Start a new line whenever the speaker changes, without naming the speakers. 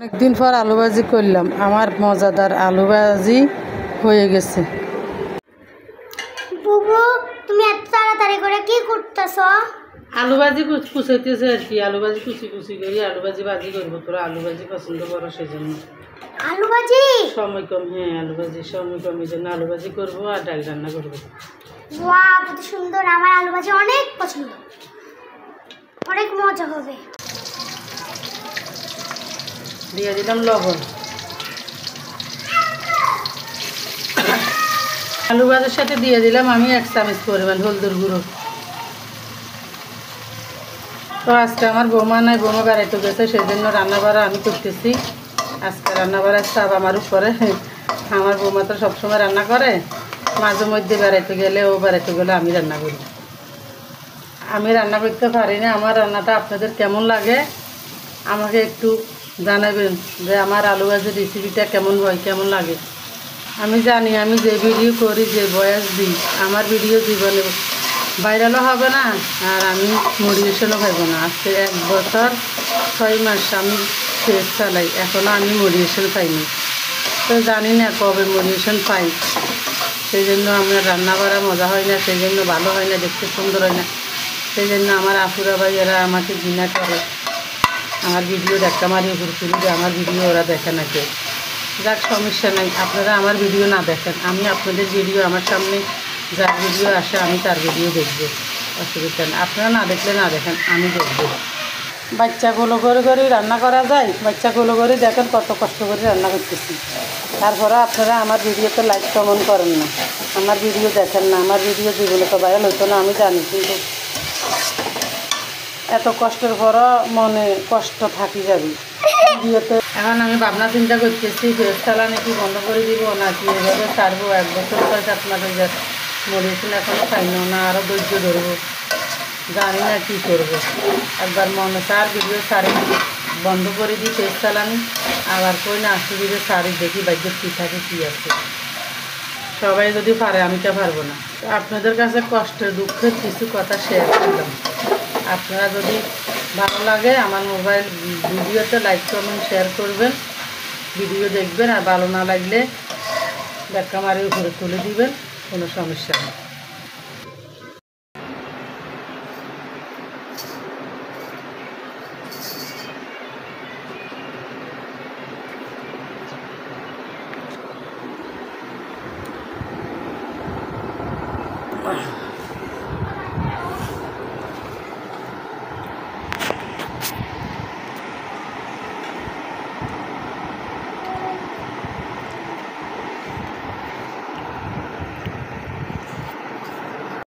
একদিন পর আলু ভাজি করলাম, আমার মজাদার আলু ভাজি হয়ে গেছে।
বুবু তুমি এত তাড়াতাড়ি করে কি করতেছো?
আলু ভাজি কুচাইতেছে আর কি, আলু ভাজি কুচি কুচি করি আলু ভাজি করবো। তোরা আলু ভাজি পছন্দ করো সেজন্য।
আলু ভাজি
সময় কম, হ্যাঁ আলু ভাজি সময় কম, এই জন্য আলু ভাজি করবো আর ডাল রান্না করবো।
ওয়াও কত সুন্দর, আমার আলু ভাজি অনেক পছন্দ, অনেক মজা হবে।
দিয়ে দিলাম লবণ। আলু ভাজির সাথে দিয়ে দিলাম আমি 1 চামচ পরিমাণ হলদুর গুঁড়ো। তো আজকে আমার বৌমা নাই, বৌমা বেড়াইতে গেছে, সেই জন্য রান্না বাড়া আমি করতেছি। আজকে রান্না বাড়ার চাপ আমার উপরে। আমার বৌমা তো সবসময় রান্না করে, মাঝে মধ্যে বেড়াইতে গেলে ও বেড়াইতে গেলে আমি রান্না করি। আমি রান্না করতে পারি না। আমার রান্নাটা আপনাদের কেমন লাগে আমাকে একটু জানাবেন, যে আমার আলু ভাজির রেসিপিটা কেমন হয়, কেমন লাগে। আমি জানি আমি যে ভিডিও করি, যে বয়স দিই, আমার ভিডিও জীবনে ভাইরালও হবে না আর আমি মোটিভেশনও পাইব না। আজকে 1 বছর 6 মাস আমি পেজ চালাই, এখনও আমি মোটিভেশন পাইনি। তো জানি না কবে মোটিভেশন পাই। সেই জন্য আমার রান্না করা মজা হয় না, সেই জন্য ভালো হয় না, দেখতে সুন্দর হয় না। সেই জন্য আমার আপুরা ভাইয়েরা আমাকে ঘৃণা করে, আমার ভিডিও দেখা মারি ঘুরতুলি যে আমার ভিডিও ওরা দেখে না কেউ। যাক সমস্যা নাই, আপনারা আমার ভিডিও না দেখেন, আমি আপনাদের ভিডিও, আমার সামনে যার ভিডিও আসে আমি তার ভিডিও দেখবো, অসুবিধা নেই। আপনারা না দেখলে না দেখেন, আমি দেখবো। বাচ্চাগুলো করে রান্না করা যায়, বাচ্চাগুলো করে দেখেন কত কষ্ট করে রান্না করতেছি। তারপরে আপনারা আমার ভিডিওতে লাইক কমেন্ট করেন না, আমার ভিডিও দেখেন না, আমার ভিডিও যেগুলো তো ভাইরাল হইতো না আমি জানি, কিন্তু এত কষ্টের পরও মনে কষ্ট থাকি যাবে ভিডিওতে। এখন আমি ভাবনা চিন্তা করতেছি পেজ চালানো কি বন্ধ করে দিব নাকি এভাবে ছাড়বো। 1 বছর 6-7 মাস হয়ে যাচ্ছে, মেডিসিন এখনও খাই না, আরও ধৈর্য ধরবো, জানি না কী করবো। একবার মনে চার ভিডিও ছাড়ি বন্ধ করে দিই পেজ চালানি, আবার কই না আসলে ছাড়ি, দেখি ভাগ্যের কী থাকে কী আছে। সবাই যদি পারে আমি তো পারবো না। তো আপনাদের কাছে কষ্টের দুঃখের কিছু কথা শেয়ার করলাম। আপনারা যদি ভালো লাগে আমার মোবাইল ভিডিওতে লাইক কমেন্ট শেয়ার করবেন, ভিডিও দেখবেন, আর ভালো না লাগলে ধাক্কা মারি উপরে তুলে দিবেন, কোনো সমস্যা নেই।